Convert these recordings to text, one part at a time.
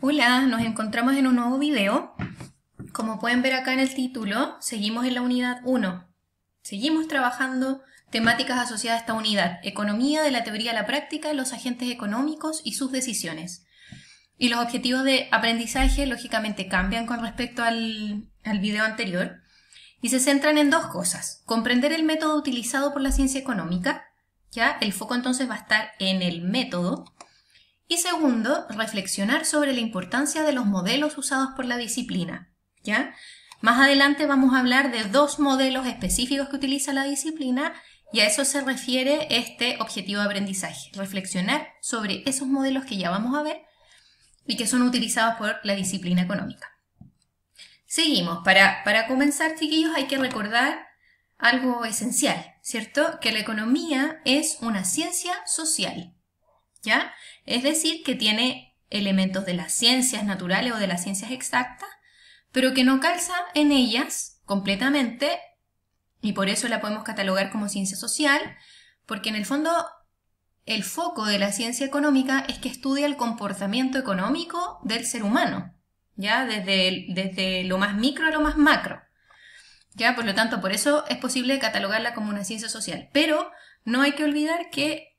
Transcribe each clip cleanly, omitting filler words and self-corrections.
Hola, nos encontramos en un nuevo video. Como pueden ver acá en el título, seguimos en la unidad 1. Seguimos trabajando temáticas asociadas a esta unidad: economía de la teoría a la práctica, los agentes económicos y sus decisiones. Y los objetivos de aprendizaje lógicamente cambian con respecto al video anterior y se centran en dos cosas: comprender el método utilizado por la ciencia económica, ¿ya? El foco entonces va a estar en el método. Y segundo, reflexionar sobre la importancia de los modelos usados por la disciplina, ¿ya? Más adelante vamos a hablar de dos modelos específicos que utiliza la disciplina y a eso se refiere este objetivo de aprendizaje: reflexionar sobre esos modelos que ya vamos a ver y que son utilizados por la disciplina económica. Seguimos. Para comenzar, chiquillos, hay que recordar algo esencial, ¿cierto? Que la economía es una ciencia social, ¿ya? Es decir, que tiene elementos de las ciencias naturales o de las ciencias exactas, pero que no calza en ellas completamente, y por eso la podemos catalogar como ciencia social, porque en el fondo el foco de la ciencia económica es que estudia el comportamiento económico del ser humano, ¿ya? Desde lo más micro a lo más macro, ¿ya? Por lo tanto, por eso es posible catalogarla como una ciencia social, pero no hay que olvidar que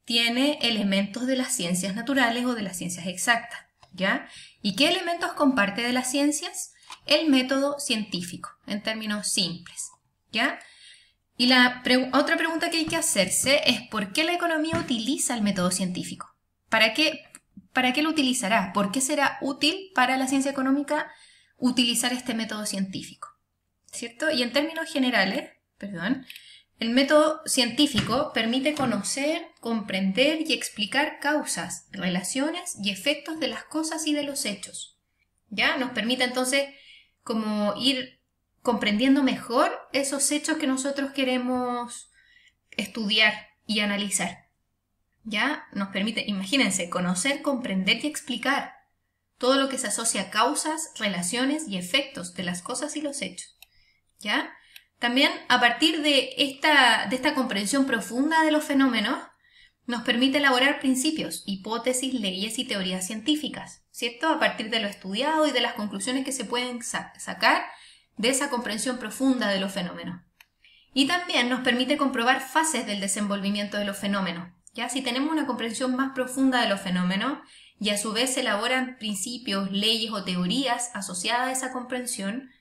tiene elementos de las ciencias naturales o de las ciencias exactas, ¿ya? ¿Y qué elementos comparte de las ciencias? El método científico, en términos simples, ¿ya? Y la otra pregunta que hay que hacerse es: ¿por qué la economía utiliza el método científico? ¿Para qué lo utilizará? ¿Por qué será útil para la ciencia económica utilizar este método científico? ¿Cierto? Y en términos generales, el método científico permite conocer, comprender y explicar causas, relaciones y efectos de las cosas y de los hechos, ¿ya? Nos permite entonces como ir comprendiendo mejor esos hechos que nosotros queremos estudiar y analizar, ¿ya? Nos permite, imagínense, conocer, comprender y explicar todo lo que se asocia a causas, relaciones y efectos de las cosas y los hechos, ¿ya? También, a partir de esta comprensión profunda de los fenómenos, nos permite elaborar principios, hipótesis, leyes y teorías científicas, ¿cierto? A partir de lo estudiado y de las conclusiones que se pueden sacar de esa comprensión profunda de los fenómenos. Y también nos permite comprobar fases del desenvolvimiento de los fenómenos, ¿ya? Si tenemos una comprensión más profunda de los fenómenos y a su vez se elaboran principios, leyes o teorías asociadas a esa comprensión,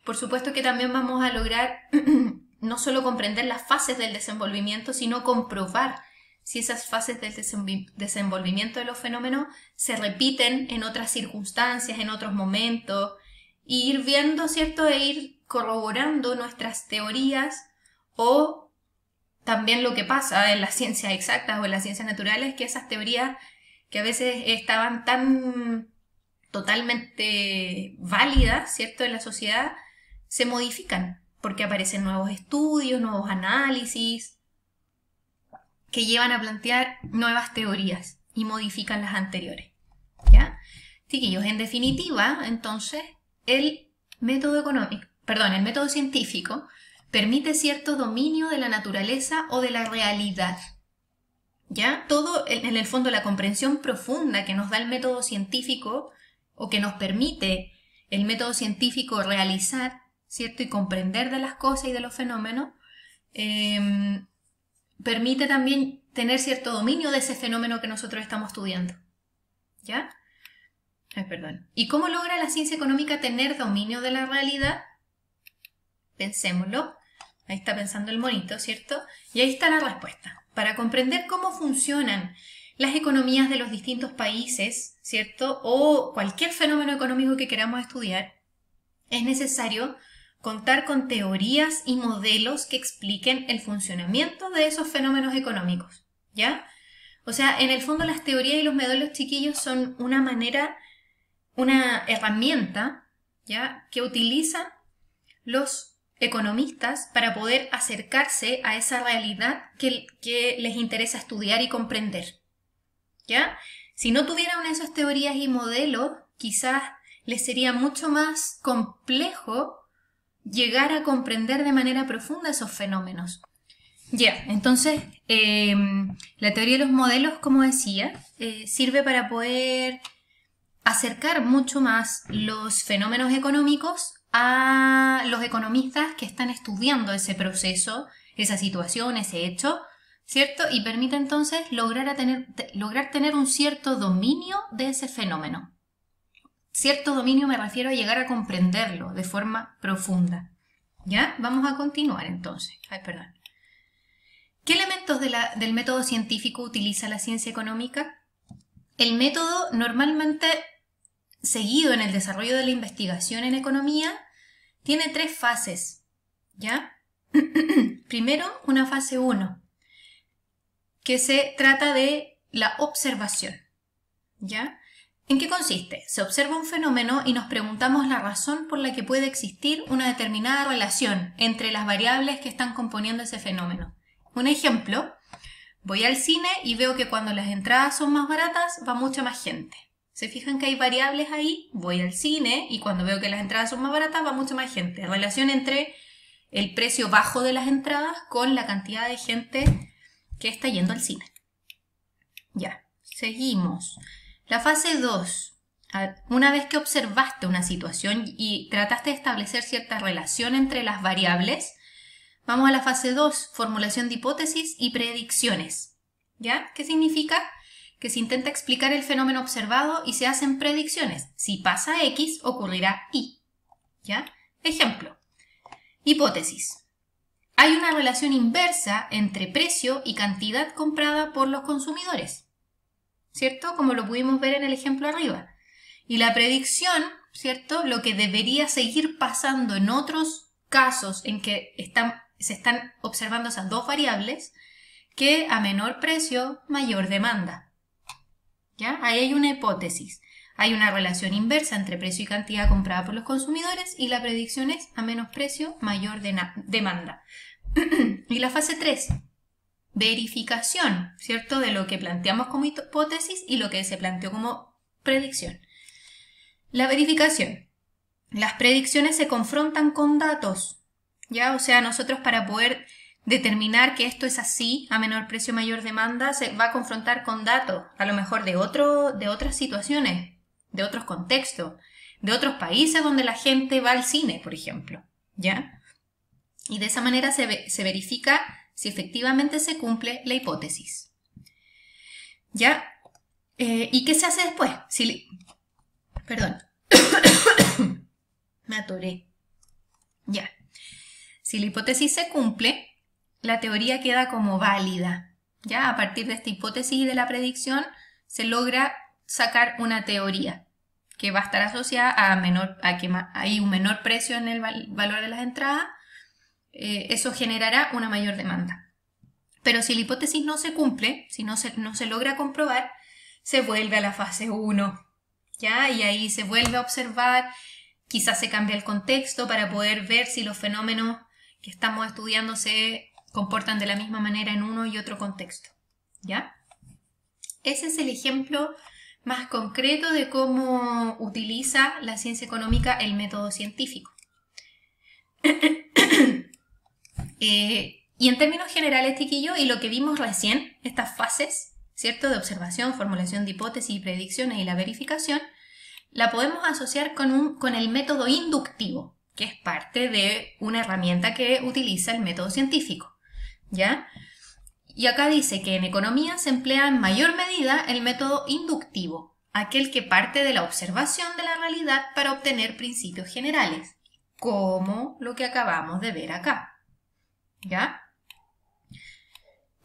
por supuesto que también vamos a lograr no solo comprender las fases del desenvolvimiento, sino comprobar si esas fases del desenvolvimiento de los fenómenos se repiten en otras circunstancias, en otros momentos, y ir viendo, ¿cierto?, e ir corroborando nuestras teorías, o también lo que pasa en las ciencias exactas o en las ciencias naturales, que esas teorías que a veces estaban tan totalmente válidas, ¿cierto?, en la sociedad, se modifican porque aparecen nuevos estudios, nuevos análisis que llevan a plantear nuevas teorías y modifican las anteriores, ¿ya? Chiquillos, en definitiva, entonces, el método científico permite cierto dominio de la naturaleza o de la realidad, ¿ya? Todo, en el fondo, la comprensión profunda que nos da el método científico, o que nos permite el método científico realizar, ¿cierto?, y comprender de las cosas y de los fenómenos, permite también tener cierto dominio de ese fenómeno que nosotros estamos estudiando, ¿ya? ¿Y cómo logra la ciencia económica tener dominio de la realidad? Pensémoslo. Ahí está pensando el monito, ¿cierto? Y ahí está la respuesta. Para comprender cómo funcionan las economías de los distintos países, ¿cierto?, o cualquier fenómeno económico que queramos estudiar, es necesario contar con teorías y modelos que expliquen el funcionamiento de esos fenómenos económicos, ¿ya? O sea, en el fondo las teorías y los modelos, chiquillos, son una herramienta, ¿ya?, que utilizan los economistas para poder acercarse a esa realidad que les interesa estudiar y comprender, ¿ya? Si no tuvieran esas teorías y modelos, quizás les sería mucho más complejo llegar a comprender de manera profunda esos fenómenos. Ya, entonces la teoría de los modelos, como decía, sirve para poder acercar mucho más los fenómenos económicos a los economistas que están estudiando ese proceso, esa situación, ese hecho, ¿cierto? Y permite entonces lograr tener un cierto dominio de ese fenómeno. Cierto dominio me refiero a llegar a comprenderlo de forma profunda. ¿Ya? Vamos a continuar entonces. Ay, perdón. ¿Qué elementos del método científico utiliza la ciencia económica? El método normalmente seguido en el desarrollo de la investigación en economía tiene 3 fases, ¿ya? Primero, una fase 1, que se trata de la observación, ¿ya? ¿En qué consiste? Se observa un fenómeno y nos preguntamos la razón por la que puede existir una determinada relación entre las variables que están componiendo ese fenómeno. Un ejemplo, voy al cine y veo que cuando las entradas son más baratas va mucha más gente. ¿Se fijan que hay variables ahí? Voy al cine y cuando veo que las entradas son más baratas va mucha más gente. Relación entre el precio bajo de las entradas con la cantidad de gente que está yendo al cine. Ya, seguimos. La fase 2. Una vez que observaste una situación y trataste de establecer cierta relación entre las variables, vamos a la fase 2, formulación de hipótesis y predicciones. ¿Ya? ¿Qué significa? Que se intenta explicar el fenómeno observado y se hacen predicciones. Si pasa X, ocurrirá Y. ¿Ya? Ejemplo. Hipótesis. Hay una relación inversa entre precio y cantidad comprada por los consumidores, ¿cierto? Como lo pudimos ver en el ejemplo arriba. Y la predicción, ¿cierto? Lo que debería seguir pasando en otros casos en que se están observando esas dos variables, que a menor precio, mayor demanda. ¿Ya? Ahí hay una hipótesis. Hay una relación inversa entre precio y cantidad comprada por los consumidores y la predicción es a menos precio, mayor demanda. Y la fase 3, verificación, ¿cierto? De lo que planteamos como hipótesis y lo que se planteó como predicción. La verificación. Las predicciones se confrontan con datos, ¿ya? O sea, nosotros para poder determinar que esto es así, a menor precio, mayor demanda, se va a confrontar con datos, a lo mejor de otras situaciones, de otros contextos, de otros países donde la gente va al cine, por ejemplo, ¿ya? Y de esa manera se verifica si efectivamente se cumple la hipótesis. ¿Ya? ¿Y qué se hace después? Perdón. Me atoré. Ya. Si la hipótesis se cumple, la teoría queda como válida. ¿Ya? A partir de esta hipótesis y de la predicción se logra sacar una teoría que va a estar asociada a que hay un menor precio en el valor de las entradas. Eso generará una mayor demanda. Pero si la hipótesis no se cumple, si no se logra comprobar, se vuelve a la fase 1, ¿ya? Y ahí se vuelve a observar, quizás se cambia el contexto para poder ver si los fenómenos que estamos estudiando se comportan de la misma manera en uno y otro contexto, ¿ya? Ese es el ejemplo más concreto de cómo utiliza la ciencia económica el método científico. Y en términos generales, chiquillos, y lo que vimos recién, estas fases, ¿cierto? De observación, formulación de hipótesis y predicciones y la verificación, la podemos asociar con el método inductivo, que es parte de una herramienta que utiliza el método científico, ¿ya? Y acá dice que en economía se emplea en mayor medida el método inductivo, aquel que parte de la observación de la realidad para obtener principios generales, como lo que acabamos de ver acá. ¿Ya?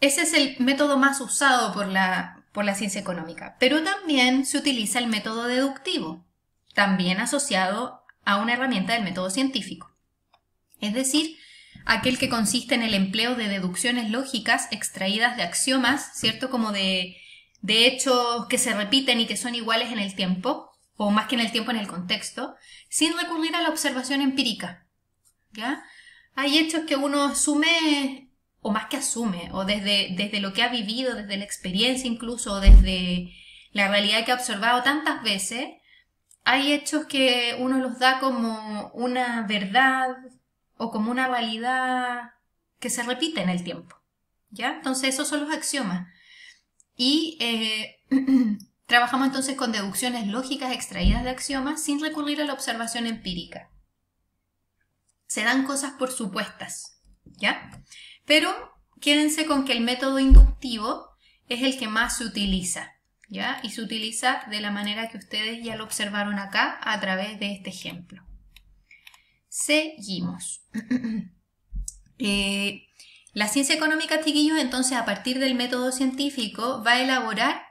Ese es el método más usado por la ciencia económica, pero también se utiliza el método deductivo, también asociado a una herramienta del método científico. Es decir, aquel que consiste en el empleo de deducciones lógicas extraídas de axiomas, ¿cierto? Como de hechos que se repiten y que son iguales en el tiempo, o más que en el tiempo, en el contexto, sin recurrir a la observación empírica, ¿ya? Hay hechos que uno asume, o más que asume, o desde lo que ha vivido, desde la experiencia incluso, o desde la realidad que ha observado tantas veces. Hay hechos que uno los da como una verdad o como una realidad que se repite en el tiempo, ¿ya? Entonces esos son los axiomas. Y trabajamos entonces con deducciones lógicas extraídas de axiomas sin recurrir a la observación empírica. Se dan cosas por supuestas, ¿ya? Pero quédense con que el método inductivo es el que más se utiliza, ¿ya? Y se utiliza de la manera que ustedes ya lo observaron acá a través de este ejemplo. Seguimos. La ciencia económica, chiquillos, entonces a partir del método científico va a elaborar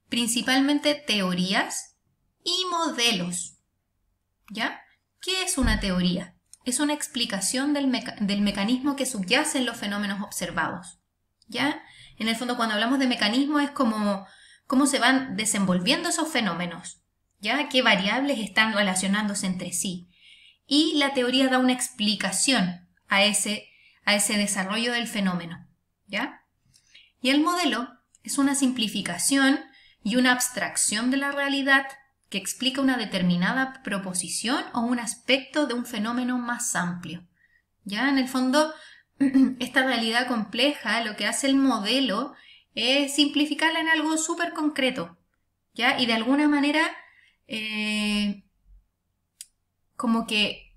principalmente teorías y modelos, ¿ya? ¿Qué es una teoría? Es una explicación del mecanismo que subyace en los fenómenos observados, ¿ya? En el fondo, cuando hablamos de mecanismo es como cómo se van desenvolviendo esos fenómenos, ¿ya? ¿Qué variables están relacionándose entre sí? Y la teoría da una explicación a ese desarrollo del fenómeno, ¿ya? Y el modelo es una simplificación y una abstracción de la realidad que explica una determinada proposición o un aspecto de un fenómeno más amplio, ¿ya? En el fondo, esta realidad compleja, lo que hace el modelo es simplificarla en algo súper concreto, ¿ya? Y de alguna manera, como que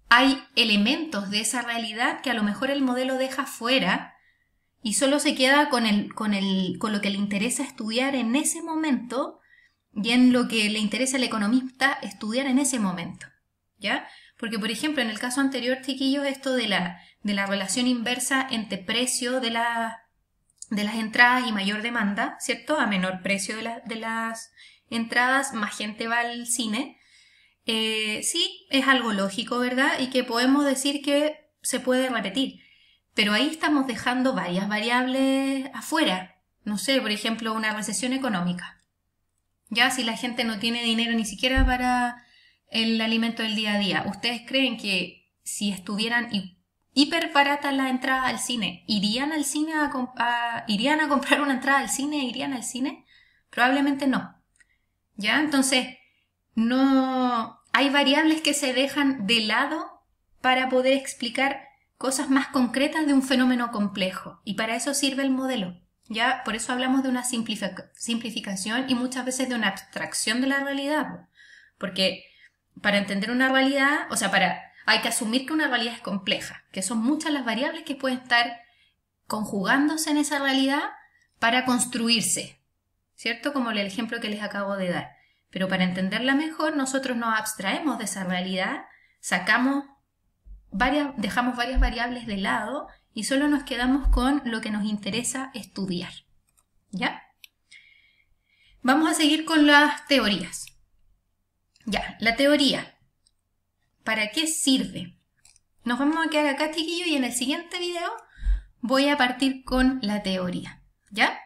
hay elementos de esa realidad que a lo mejor el modelo deja fuera y solo se queda con lo que le interesa estudiar en ese momento y en lo que le interesa al economista estudiar en ese momento, ¿ya? Porque, por ejemplo, en el caso anterior, chiquillos, esto de la relación inversa entre precio de las entradas y mayor demanda, ¿cierto? A menor precio de las entradas, más gente va al cine. Sí, es algo lógico, ¿verdad? Y que podemos decir que se puede repetir. Pero ahí estamos dejando varias variables afuera. No sé, por ejemplo, una recesión económica. Ya si la gente no tiene dinero ni siquiera para el alimento del día a día, ¿ustedes creen que si estuvieran hiper baratas las entradas al cine, irían al cine irían a comprar una entrada al cine e irían al cine? Probablemente no. ¿Ya? Entonces, no hay variables que se dejan de lado para poder explicar cosas más concretas de un fenómeno complejo. Y para eso sirve el modelo. ¿Ya? Por eso hablamos de una simplificación y muchas veces de una abstracción de la realidad. Porque para entender una realidad, o sea, hay que asumir que una realidad es compleja, que son muchas las variables que pueden estar conjugándose en esa realidad para construirse, ¿cierto? Como el ejemplo que les acabo de dar. Pero para entenderla mejor, nosotros nos abstraemos de esa realidad, dejamos varias variables de lado y solo nos quedamos con lo que nos interesa estudiar, ¿ya? Vamos a seguir con las teorías. Ya, la teoría. ¿Para qué sirve? Nos vamos a quedar acá, chiquillos, y en el siguiente video voy a partir con la teoría, ¿ya?